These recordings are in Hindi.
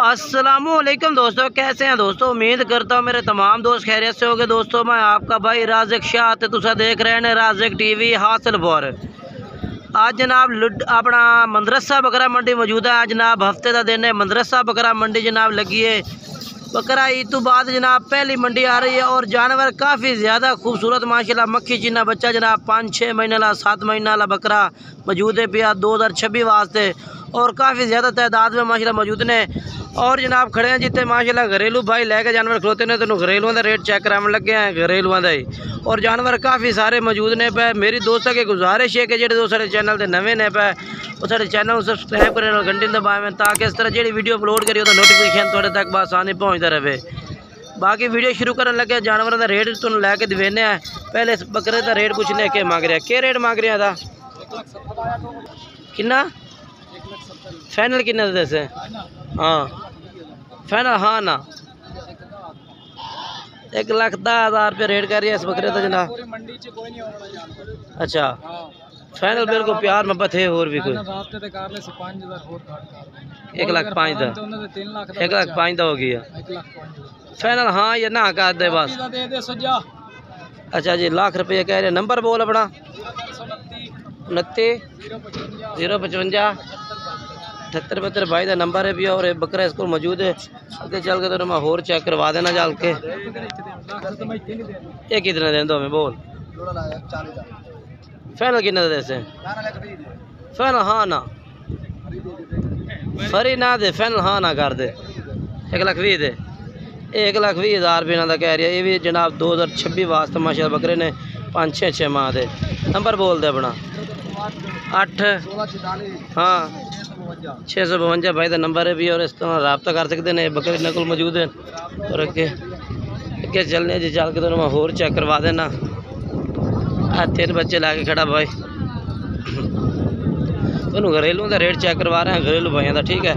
अस्सलामुअलैकुम दोस्तों, कैसे हैं दोस्तों। उम्मीद करता हूँ मेरे तमाम दोस्त खैरियत से होंगे। दोस्तों मैं आपका भाई राज़िक शाह ते तुसा देख रहे हैं राज़िक टीवी हासिलपुर। आज जनाब अपना मदरसा बकरा मंडी मौजूद है। आज जनाब हफ्ते का दिन है, मदरसा बकरा मंडी जनाब लगी है। बकरा ईद तो बाद जनाब पहली मंडी आ रही है और जानवर काफ़ी ज़्यादा खूबसूरत माशाल्लाह मक्खी चीना बच्चा जनाब 5-6 महीने वाला 7 महीने वाला बकरा मौजूद है पिया 2026 वास्ते और काफ़ी ज़्यादा तादाद में माशाल्लाह मौजूद ने। और जनाब खड़े हैं जितने माशाल्लाह घरेलू भाई लैके जानवर खलोते ने तो घरेलुओं का रेट चेक कराने लगे हैं घरेलुओं का ही। और जानवर काफ़ी सारे मौजूद ने पे। मेरी दोस्तों की गुजारिश है कि जो दोस्त सारे चैनल से नवे ने पे वो सारे चैनल सबसक्राइब करें और घंटी दबाएं ताकि इस तरह जी वीडियो अपलोड करिए तो नोटिफिकेशन थोड़े तक बसानी पहुँचता रहे। बाकी वीडियो शुरू करने लगे जानवरों का रेट तुम लैके दिवेने हैं। पहले इस बकरे का रेट पूछने के मांग रहा क्या रेट मांग रहा था किन्ना फाइनल किन्ना दसे। हाँ फाइनल हाँ ना 1,10,000 रुपये रेट कर रही है इस बकरे का जनाब। अच्छा फाइनल बिल्कुल प्यार मोहब्बत है और भी कोई 1,05,000 1,05,000 हो गया फाइनल। हाँ ये ना कर दे बस। अच्छा जी लाख रुपये कह रहे। नंबर बोल अपना 29 055 78 भाई का नंबर है भी और बकरा इसको मौजूद है। आगे चल के तो मैं होर चेक करवा देना चल के। ये कितने दिन दो मैं बोल फाइनल कितने दे से फाइनल हाँ ना फरी ना दे फाइनल हाँ ना कर दे 1,20,000 दे 1,20,000 रुपये का कह रही है। ये भी जनाब 2026 वास्ते माशाल्लाह बकरे ने 5-6 माह दे। नंबर बोल दे अपना 8 हाँ 652 भाई का नंबर है भी और इस तरह रब्ता कर सकते हैं। बकरे नकल मौजूद है और अगे अगे चलने जी चल के तो मैं होर चेक करवा देना। 3 बच्चे ला के खड़ा भाई तो घरेलू का रेट चेक करवा रहे हैं घरेलू भाइयों का ठीक है।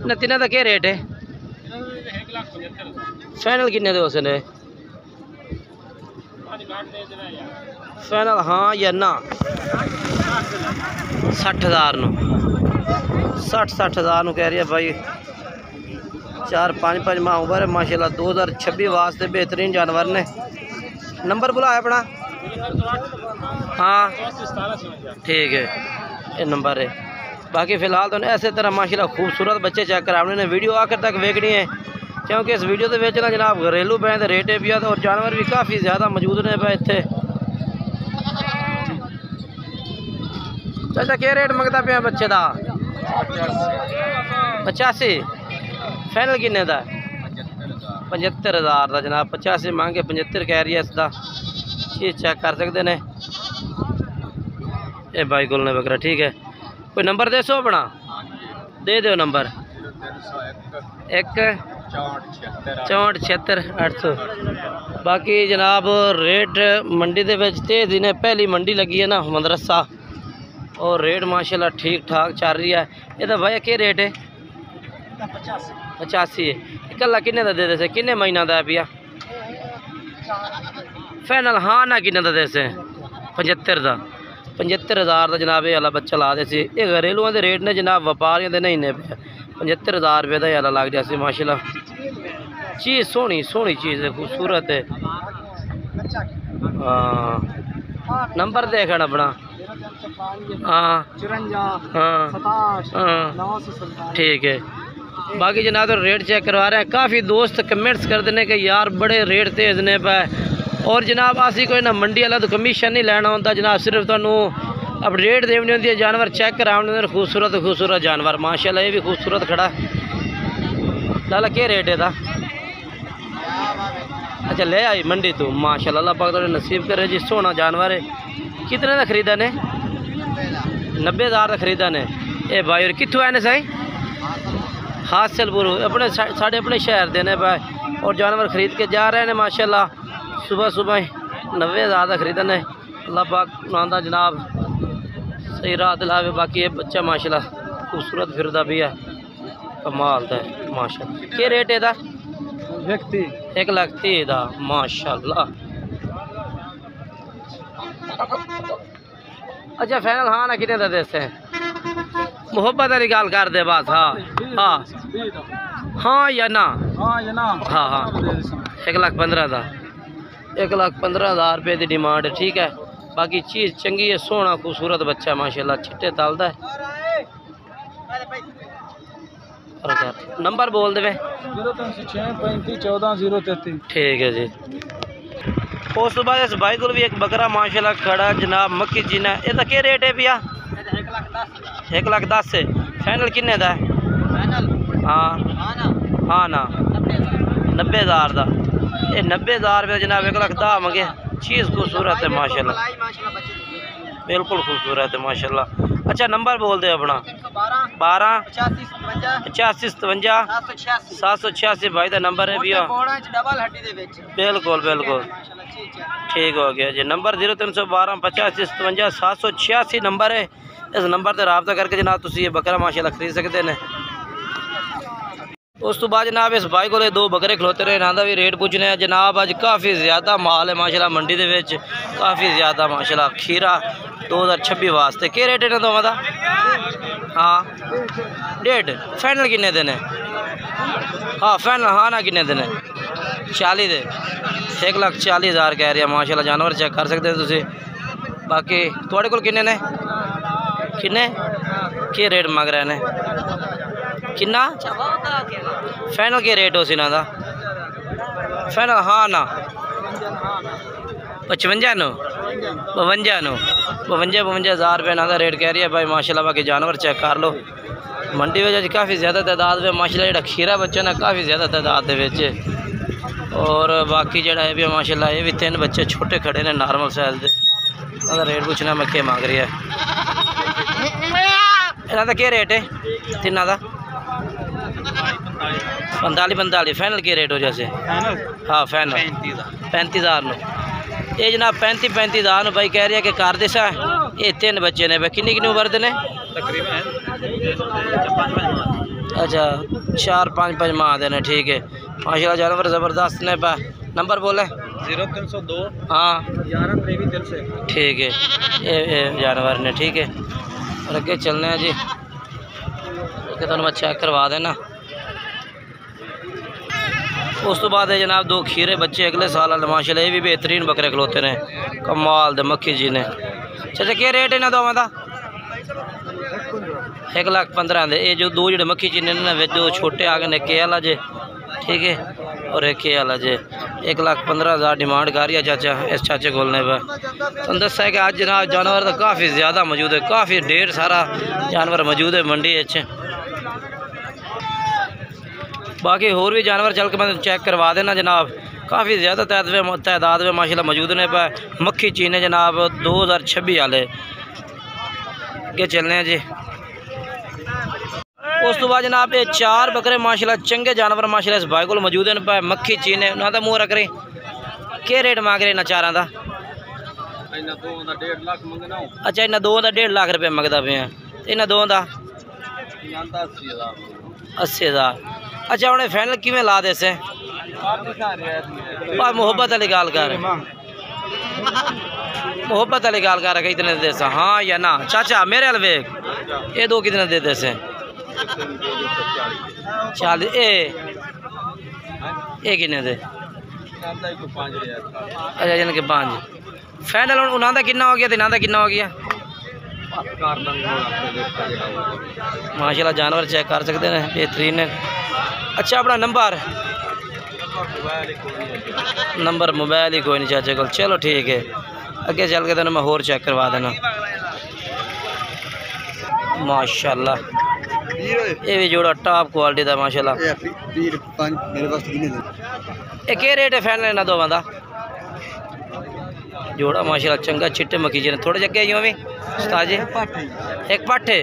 ना तिना का क्या रेट है फाइनल किन्ने दे उसने फाइनल हाँ या ना 60,000 60,000 कह रही है भाई। 4-5 माह उम्र है माशाल्लाह 2026 वास्ते बेहतरीन जानवर ने। नंबर बुलाया अपना हाँ ठीक है ये नंबर है। बाकी फ़िलहाल तो ऐसे तरह माशाल्लाह खूबसूरत बच्चे चेक कराने ने। वीडियो आखिर तक वेखनी है क्योंकि इस वीडियो के बेचना जनाब घरेलू बैं रेट है भी और जानवर भी काफ़ी ज़्यादा मौजूद ने पे इतने। चाचा क्या रेट मंगता पे बच्चे का 85 फाइनल किन्ने का 75,000 का जनाब। 85 मांगे 75 कह रही है इसका चीज़ चेक कर सकते हैं ये भाई को बकरा ठीक है। कोई नंबर दे सो अपना दे दो नंबर 1 64 76 800। बाकी जनाब रेट मंडी के तेज दिन पहली मंडी लगी है ना मदरसा और रेट माशाल्लाह ठीक ठाक चल रही है। ये तो भाई क्या रेट है 85 है। कल किन्ने का दे दे किन्ने महीना का है पिया फाइनल हाँ ना किन्ने का दे से 75,000 का जनाब ये वाला बच्चा ला दे। ये घरेलुओं के रेट ने जनाब व्यापारियों के नहीं ने 75,000 रुपये का वाला लग जाए माशाल्लाह। चीज़ सोहनी सोहनी चीज़ है खूबसूरत है। हाँ नंबर देखा अपना हाँ हाँ ठीक है। बाकी जनाब तो रेट चेक करवा रहे हैं। काफ़ी दोस्त कमेंट्स कर देने के यार बड़े रेट तेज ने पे और जनाब असी कोई ना मंडी वाला तो कमीशन नहीं लेना होता जनाब सिर्फ तुहानू अपडेट देनी होती है। जानवर चेक कराने खूबसूरत खूबसूरत जानवर माशाल्लाह ये भी खूबसूरत खड़ा लाला क्या रेट है था। अच्छा ले आई मंडी तो माशाल्लाह अल्लाह पाक तो नसीब करे जी सोना जानवर है। कितने का खरीदा ने 90,000 का खरीदा ने। ए भाई और कितों आए ने सही हासिलपुर अपने साढ़े अपने शहर देने पे और जानवर खरीद के जा रहे हैं माशाल्लाह। सुबह सुबह ही 90,000 का खरीदा ने। अल्लाह पाक नांदा जनाब सही राह दिलावे। बाकी ये बच्चा माशाल्लाह खूबसूरत फिरदा भी है कमाल का माशाल्लाह। क्या रेट है 1,30,000 का माशाल्लाह। अच्छा फाइनल हाँ ना कितने दे मोहब्बत वाली गाल कर दे बस। हाँ हाँ हाँ या ना? हाँ हाँ 1,15,000 1,15,000 रुपये की डिमांड है। ठीक है, बाकी चीज़ चंगी है, सोहना खूबसूरत बच्चा है माशाल्लाह, छिट्टे तलदा है। नंबर बोल दे। 0365140033। ठीक है जी। उस बाद इस भाई को भी एक बकरा माशाल्लाह खड़ा जनाब मक्की जीना। इसका क्या रेट है भैया? 1,10,000 से फाइनल किन्ने दा है? हाँ हाँ ना 90,000 का। ये 90,000 रुपये जनाब 1,10,000 मंगे। चीज़ खूबसूरत है माशाल्लाह, बिल्कुल खूबसूरत है माशाल्लाह। अच्छा नंबर बोल दे अपना। 12 85 57 786 भाई का नंबर है भैया। बिल्कुल बिल्कुल ठीक हो गया जी। नंबर 0312 85 57 786 नंबर है। इस नंबर से रब्ता करके जनाब तुम ये बकरा माशाल्लाह खरीद सकते हैं। उस तो बाद जनाब इस भाई को 2 बकरे खलोते रहे, इन्हों का भी रेट पूछने हैं जनाब। अज काफ़ी ज़्यादा माल है माशाल्लाह मंडी के विच, काफ़ी ज़्यादा माशाल्लाह। खीरा 2026 वास्ते क्या रेट है इन्हों दोवां दा? हाँ 1.5 फाइनल किन्ने दिन है? हाँ फाइनल हाँ ना किन्ने दिन है? 40 दे 1,40,000 कह रही है माशाल्लाह। जानवर चेक कर सकते हैं तुम। बाकी थोड़े को किन्ने ने किन्ने के रेट मंग रहे हैं? किन्ना फाइनल के रेट हो इन्हों का? फाइनल हाँ ना 55 नो 52 नो 52,000 रुपये इन्हों का रेट कह रही है भाई माशाल्लाह। बाकी जानवर चेक कर लो मंडी में अज काफ़ी ज़्यादा तादाद में माशाल्लाह। जो खीरा बच्चा ना काफ़ी ज़्यादा तादाद के। और बाकी जोड़ा है भी माशाल्लाह ये भी 3 बच्चे छोटे खड़े ने नॉर्मल साइज के। इन्हों रेट पूछना मैं क्या मांग रही है? इन्हों का क्या रेट है तिना का? 45 फाइनल के रेट हो जैसे? हाँ फाइनल 35,000 नो। ये जनाब 35,000 भाई कह रही है कि कर दे सा। ये 3 बच्चे ने भाई किन्नी उम्र के ने? अच्छा 4-5 माह देने। ठीक है माशाल्लाह जानवर ज़बरदस्त ने पा। नंबर बोले 0302 हाँ 11 ठीक है ये जानवर ने। ठीक है और अगे चलने हैं जी कि तुम मैं चेक करवा देना। उस तो बाद जनाब 2 खीरे बच्चे अगले साल माशाल्लाह। ये भी बेहतरीन बकरे खलोते ने कमाल दे मक्खी जी ने। चाचा क्या रेट है इन्हों दोवां दा? 1,15,000 दे। ये जो 2 जो मक्खी जी ने ना 2 छोटे आ गए ने के वाला जे। ठीक है और एक के वाला जे। 1,15,000 डिमांड कर रही है चाचा इस चाचे खोलने पर। तुम दसा है कि आज जनाब जानवर तो काफ़ी ज़्यादा मौजूद है, काफ़ी ढेर सारा जानवर मौजूद है मंडी। बाकी होर भी जानवर चल के मैं चेक करवा देना जनाब। काफ़ी ज़्यादा तादाद में माशाल्लाह मौजूद ने पर मक्खी चीने जनाब 2026 वाले के चलने हैं जी। उस तो बाद जनाब ये 4 बकरे माशाल्लाह चंगे जानवर माशाल्लाह इस भाई को मौजूद हैं पर मक्खी चीने ना तो मुँह रख रही। क्या रेट मांग रहे इन्होंने 4 का? अच्छा इन्होंने 2 का 1.5 लाख रुपये मंगता पे हैं। इन्होंने 2 का 80,000। अच्छा उन्हें फाइनल किमें ला दे से? मोहब्बत वाली गाल कर, मोहब्बत वाली गाल कर कितने दे सा? हाँ या ना? चाचा मेरे हल वेख ये 2 कितने दे दे से? 40। ये कितने दे? अच्छा जिनके 5 फाइनल उन्होंने कितना हो गया तो इन्होंने कितना हो गया? माशाल्लाह जानवर चेक कर सकते हैं बेहतरीन है। अच्छा अपना नंबर मोबाइल ही कोई नहीं चाचे को। चलो ठीक है अगे चल के तेन मैं होर चेक करवा देना। माशाल्लाह ये भी जोड़ा टॉप क्वालिटी का माशाल्लाह। ये क्या रेट है फाइनल इन्होंने दोवां दा? जोड़ा माशाल्लाह चंगा चिट्टे मक्खी जी ने। थोड़े जगह आई भी उस्ताद जी एक पाठे।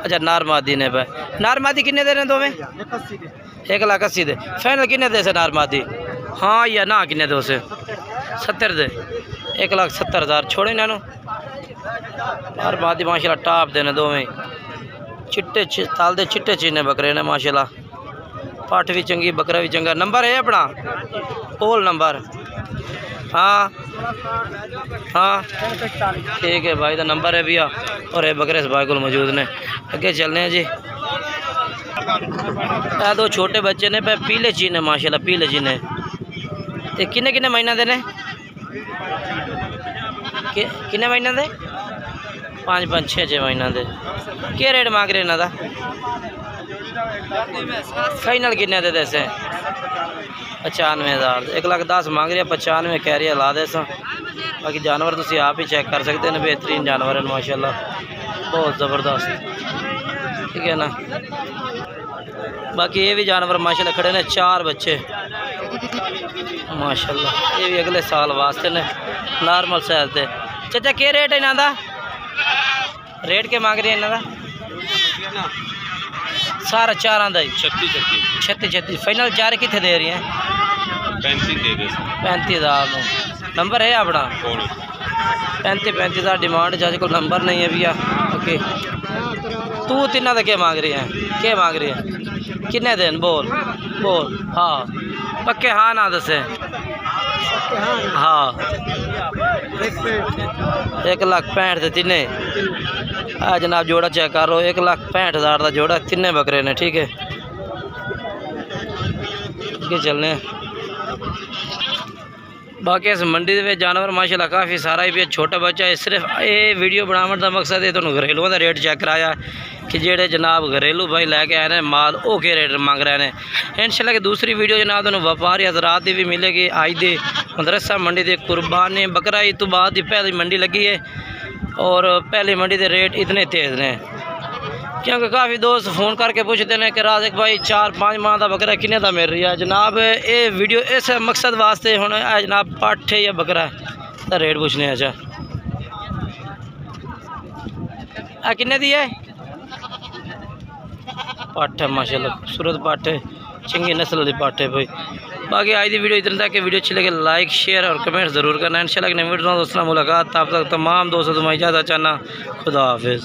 अच्छा नारमादी ने पे नारमादी किन्ने दे रहे दोवें? 1,80,000 दे। फाइनल किन्ने दे से नारमादी? हाँ या ना किन्ने दे उसे? 70 दे। 1,70,000 छोड़े इन्हों। नारमादी माशाल्लाह टॉप देने दोवें चिट्टे ताल दे चिट्टे चीने बकरे ने माशाल्लाह। पाठ भी चंगी बकरा भी चंगा। नंबर है अपना ओल नंबर? हाँ हाँ ठीक है भाई, तो नंबर है भैया और ये बकरे इस भाई को मौजूद ने। अगे चलने हैं जी। दो छोटे बच्चे ने पे पीले चीने माशाल्लाह, पीले चीने ते किन्ने किन्ने महीना दे ने? किन्ने महीना दे? 5-5 6 महीना दे। क्या रेट मांग रहे इन्हों का? फाइनल किन्ने दे दसे? 95,000। 1,10,000 मांग रही है, 95 कह रही है, ला दे सो। बाकी जानवर तुम आप ही चेक कर सकते हैं, बेहतरीन जानवर है माशाल्लाह, बहुत ज़बरदस्त, ठीक है ना। बाकी ये भी जानवर माशाल्लाह खड़े ने, 4 बच्चे माशाल्लाह, ये भी अगले साल वास्ते ने, नॉर्मल साइज दे। चाचा क्या रेट है इन्हों का? रेट के मांग रही है इन्हों का? सारा 4 का ही 36 फाइनल 4 कितने दे रही हैं? 35,000। नंबर है अपना? 35,000 डिमांड, जज को नंबर नहीं है भैया। ओके, तू तिना का क्या मांग रही है? क्या मांग रही है? किन्ने दिन? बोल बोल। हाँ पक्के हाँ ना दसे। हाँ 1,65,000 से तिने। जनाब जोड़ा चेक कर लो, 1,65,000 का जोड़ा, तिने बकरे ने, ठीक है। चलने बाकी इस मंडी के जानवर माशाल्लाह काफ़ी सारा ही छोटा बच्चा है। सिर्फ ये वीडियो बनाने का मकसद है तो घरेलुओं का रेट चेक कराया कि जेडे जनाब घरेलू भाई लैके आए हैं माल, वो क्या रेट मांग रहे हैं। इंशाल्लाह की दूसरी वीडियो जनाब तुम व्यापारी हजरात की भी मिलेगी। अज की मदरसा मंडी के कुर्बानी बकरा ईद तो बाद ही पहली मंडी लगी है और पहली मंडी के रेट इतने तेज़ ने, क्योंकि काफ़ी दोस्त फ़ोन करके पूछते हैं कि राज़िक भाई 4-5 माह का बकरा किन्ने का मिल रही है। जनाब ये वीडियो इस मकसद वास्ते होना है जनाब, पट्ठ या बकरा का रेट पूछने। अच्छा किन्ने दी है? पट्ठ है माशाल्लाह, खूबसूरत पट्ठ है, चंगी नस्ल की पट्ठ है भाई। बाकी आज की वीडियो इतना तक, वीडियो अच्छी लगे लाइक शेयर और कमेंट ज़रूर करना। इंशाल्लाह नई वीडियो दोस्तों मुलाकात, तब तक तमाम दोस्तों तुम्हें इजाज़त चाहना। खुदा हाफिज़।